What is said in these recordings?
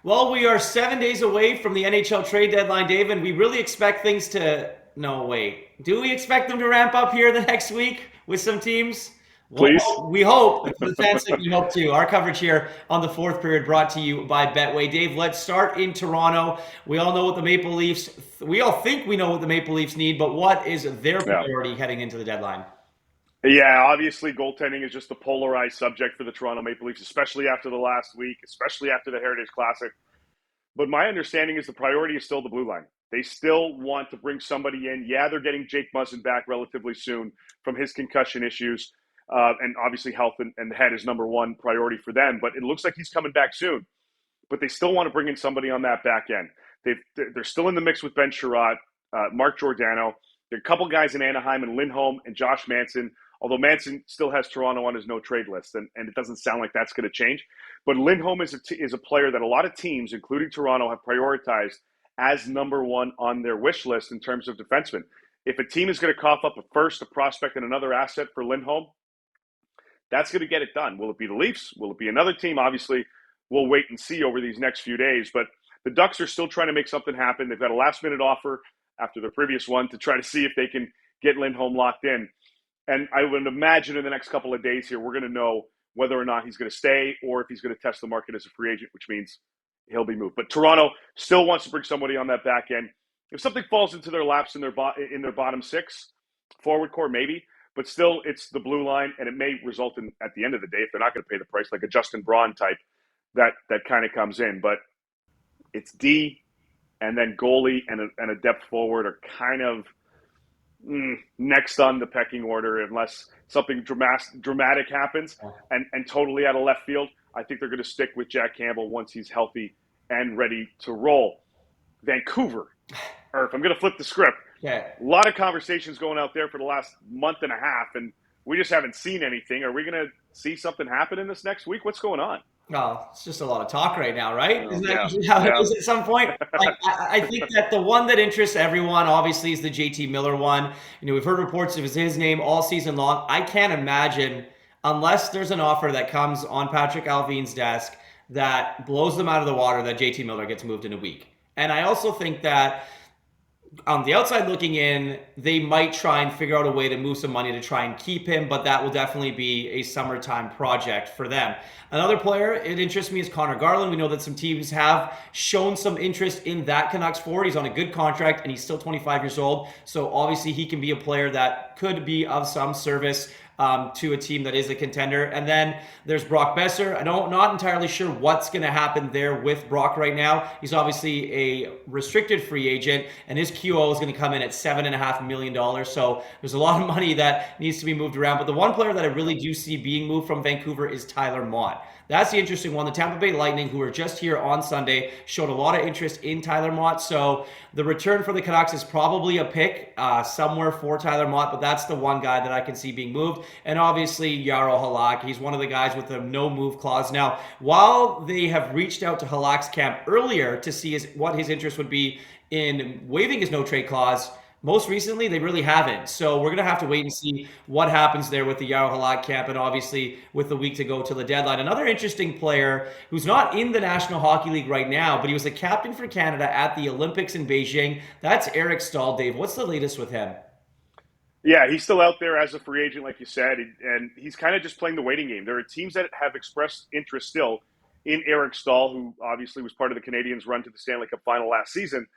Well, we are 7 days away from the NHL trade deadline, Dave, and we really expect things to. No, wait. Do we expect them to ramp up here the next week with some teams? Please. Well, we hope. For the fans' sake, we hope too. Our coverage here on the fourth period brought to you by Betway. Dave, let's start in Toronto. We all know what the Maple Leafs. We all think we know what the Maple Leafs need, but what is their Yeah. priority heading into the deadline? Yeah, obviously goaltending is just a polarized subject for the Toronto Maple Leafs, especially after the last week, especially after the Heritage Classic. But my understanding is the priority is still the blue line. They still want to bring somebody in. Yeah, they're getting Jake Muzzin back relatively soon from his concussion issues. And obviously health and the head is number one priority for them. But it looks like he's coming back soon. But they still want to bring in somebody on that back end. They're still in the mix with Ben Sherratt, Mark Giordano. There are a couple guys in Anaheim and Lindholm and Josh Manson, although Manson still has Toronto on his no-trade list, and it doesn't sound like that's going to change. But Lindholm is a player that a lot of teams, including Toronto, have prioritized as number one on their wish list in terms of defensemen. If a team is going to cough up a first, a prospect, and another asset for Lindholm, that's going to get it done. Will it be the Leafs? Will it be another team? Obviously, we'll wait and see over these next few days. But the Ducks are still trying to make something happen. They've got a last-minute offer after their previous one to try to see if they can get Lindholm locked in. And I would imagine in the next couple of days here, we're going to know whether or not he's going to stay or if he's going to test the market as a free agent, which means he'll be moved. But Toronto still wants to bring somebody on that back end. If something falls into their laps in their bottom six, forward core maybe, but still it's the blue line, and it may result in, at the end of the day, if they're not going to pay the price, like a Justin Braun type, that kind of comes in. But it's D, and then goalie and a depth forward are kind of next on the pecking order unless something dramatic happens and totally out of left field. I think they're going to stick with Jack Campbell once he's healthy and ready to roll. Vancouver, or if I'm going to flip the script, Yeah. a lot of conversations going out there for the last month and a half, and we just haven't seen anything. Are we going to see something happen in this next week? What's going on? Well, it's just a lot of talk right now, right? Oh, Isn't that yeah, usually how it yeah. is at some point? Like, I think that the one that interests everyone, obviously, is the JT Miller one. We've heard reports of his name all season long. I can't imagine, unless there's an offer that comes on Patrick Alvin's desk that blows them out of the water, that JT Miller gets moved in a week. And I also think that on the outside looking in, they might try and figure out a way to move some money to try and keep him, but that will definitely be a summertime project for them. Another player, it interests me, is Conor Garland. We know that some teams have shown some interest in that Canucks forward. He's on a good contract, and he's still 25 years old, so obviously he can be a player that could be of some service to a team that is a contender. And then there's Brock Besser. Not entirely sure what's going to happen there with Brock right now. He's obviously a restricted free agent, and his QO is going to come in at $7.5 million. So there's a lot of money that needs to be moved around. But the one player that I really do see being moved from Vancouver is Tyler Mott. That's the interesting one. The Tampa Bay Lightning, who were just here on Sunday, showed a lot of interest in Tyler Mott. So the return for the Canucks is probably a pick somewhere for Tyler Mott, but that's the one guy that I can see being moved. And obviously, Jaro Halak, he's one of the guys with a no-move clause. Now, while they have reached out to Halak's camp earlier to see what his interest would be in waiving his no-trade clause, most recently, they really haven't. So we're going to have to wait and see what happens there with the Jaro Halak camp, and obviously with the week to go till the deadline. Another interesting player who's not in the National Hockey League right now, but he was the captain for Canada at the Olympics in Beijing. That's Eric Staal. Dave, what's the latest with him? Yeah, he's still out there as a free agent, like you said, and he's kind of just playing the waiting game. There are teams that have expressed interest still in Eric Staal, who obviously was part of the Canadiens' run to the Stanley Cup final last season.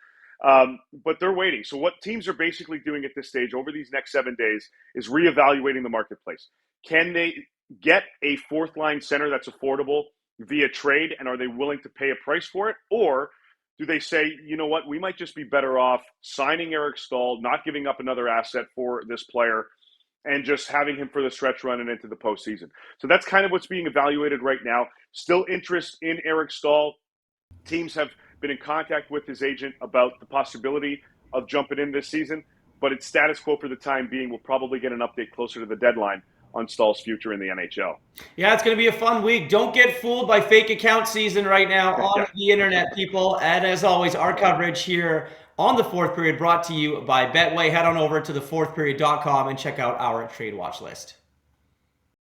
But they're waiting. So what teams are basically doing at this stage over these next 7 days is reevaluating the marketplace. Can they get a fourth-line center that's affordable via trade, and are they willing to pay a price for it? Or do they say, you know what, we might just be better off signing Eric Staal, not giving up another asset for this player, and just having him for the stretch run and into the postseason? So that's kind of what's being evaluated right now. Still interest in Eric Staal. Teams have been in contact with his agent about the possibility of jumping in this season, but it's status quo for the time being. We'll probably get an update closer to the deadline on Stahl's future in the NHL. Yeah, it's going to be a fun week. Don't get fooled by fake account season right now on Yeah. the internet, people. And as always, our coverage here on the fourth period brought to you by Betway. Head on over to thefourthperiod.com and check out our trade watch list.